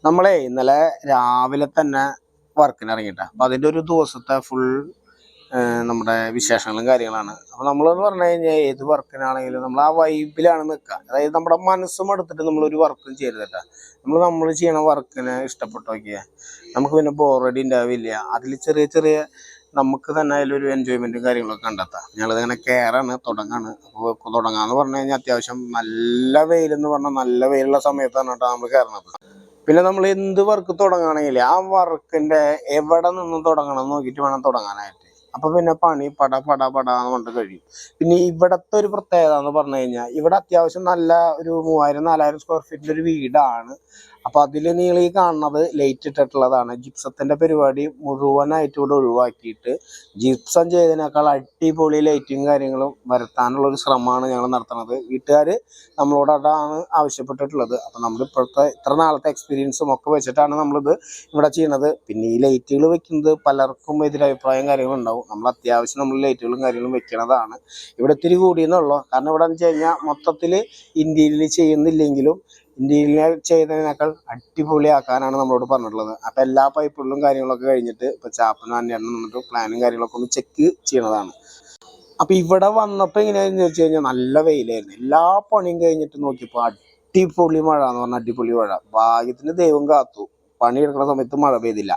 നമ്മളെ ഇന്നലെ രാവിലെ തന്നെ വർക്കിന് ഇറങ്ങിയിട്ടാ. അപ്പൊ അതിന്റെ ഒരു ദിവസത്തെ ഫുൾ നമ്മുടെ വിശേഷങ്ങളും കാര്യങ്ങളാണ്. അപ്പൊ നമ്മളെന്ന് പറഞ്ഞു കഴിഞ്ഞാൽ ഏത് വർക്കിനാണെങ്കിലും നമ്മൾ ആ വൈബിലാണ് നിൽക്കുക. അതായത് നമ്മുടെ മനസ്സും എടുത്തിട്ട് നമ്മളൊരു വർക്കും ചെയ്തിട്ടാ. നമ്മൾ ചെയ്യണ വർക്കിനെ ഇഷ്ടപ്പെട്ടു നോക്കിയാൽ നമുക്ക് പിന്നെ ബോറടി ഉണ്ടാവില്ല. അതിൽ ചെറിയ ചെറിയ നമുക്ക് തന്നെ അതിലൊരു എൻജോയ്മെന്റും കാര്യങ്ങളൊക്കെ കണ്ടെത്താം. ഞങ്ങളിങ്ങനെ കയറാണ്, തുടങ്ങാണ്. അപ്പോൾ തുടങ്ങാന്ന് പറഞ്ഞു കഴിഞ്ഞാൽ അത്യാവശ്യം നല്ല വെയിലെന്ന് പറഞ്ഞാൽ നല്ല വെയിലുള്ള സമയത്താണ് കേട്ടോ നമ്മൾ കയറണത്. പിന്നെ നമ്മൾ എന്ത് വർക്ക് തുടങ്ങുകയാണെങ്കിൽ ആ വർക്കിന്റെ എവിടെ നിന്നും തുടങ്ങണം എന്ന് നോക്കിയിട്ട് വേണം തുടങ്ങാനായിട്ട്. അപ്പൊ പിന്നെ പണി പട പട പട എന്ന് പറഞ്ഞിട്ട് കഴിയും. പിന്നെ ഇവിടത്തെ ഒരു പ്രത്യേകത എന്ന് പറഞ്ഞു കഴിഞ്ഞാൽ ഇവിടെ അത്യാവശ്യം നല്ല ഒരു 3000-4000 സ്ക്വയർ ഫീറ്റിന്റെ ഒരു വീടാണ്. അപ്പൊ അതിൽ നിങ്ങൾ ഈ കാണുന്നത് ലൈറ്റ് ഇട്ടിട്ടുള്ളതാണ്. ജിപ്സത്തിന്റെ പരിപാടി മുഴുവനായിട്ട് ഇവിടെ ഒഴിവാക്കിയിട്ട് ജിപ്സം ചെയ്തതിനേക്കാൾ അടിപൊളി ലൈറ്റും കാര്യങ്ങളും വരുത്താനുള്ള ഒരു ശ്രമമാണ് ഞങ്ങൾ നടത്തുന്നത്. വീട്ടുകാർ നമ്മളോട് അതാണ് ആവശ്യപ്പെട്ടിട്ടുള്ളത്. അപ്പം നമ്മൾ ഇപ്പോഴത്തെ ഇത്ര നാളത്തെ എക്സ്പീരിയൻസും ഒക്കെ വെച്ചിട്ടാണ് നമ്മളിത് ഇവിടെ ചെയ്യുന്നത്. പിന്നെ ഈ ലൈറ്റുകൾ വെക്കുന്നത് പലർക്കും എതിരഭിപ്രായം കാര്യങ്ങളും ഉണ്ടാവും. നമ്മൾ അത്യാവശ്യം നമ്മൾ ലൈറ്റുകളും കാര്യങ്ങളും വെക്കുന്നതാണ്. ഇവിടെ ഇത്തിരി കൂടിയെന്നുള്ളൂ. കാരണം ഇവിടെ എന്ന് വെച്ച് കഴിഞ്ഞാൽ മൊത്തത്തിൽ ഇന്ത്യയിൽ ചെയ്യുന്നില്ലെങ്കിലും ഇന്ത്യയിൽ ചെയ്തതിനേക്കാൾ അടിപൊളിയാക്കാനാണ് നമ്മളോട് പറഞ്ഞിട്ടുള്ളത്. അപ്പം എല്ലാ പൈപ്പുകളിലും കാര്യങ്ങളൊക്കെ കഴിഞ്ഞിട്ട് ഇപ്പോൾ ചാപ്പനും അന്വേഷണം നിന്നിട്ട് പ്ലാനും കാര്യങ്ങളൊക്കെ ഒന്ന് ചെക്ക് ചെയ്യണതാണ്. അപ്പൊ ഇവിടെ വന്നപ്പോ എങ്ങനെയാന്ന് വെച്ച് കഴിഞ്ഞാൽ നല്ല വെയിലായിരുന്നു. എല്ലാ പണിയും കഴിഞ്ഞിട്ട് നോക്കിയപ്പോ അടിപൊളി മഴ എന്ന് പറഞ്ഞാൽ അടിപൊളി മഴ. ഭാഗ്യത്തിന് ദൈവം കാത്തു, പണിയെടുക്കുന്ന സമയത്ത് മഴ പെയ്തില്ല.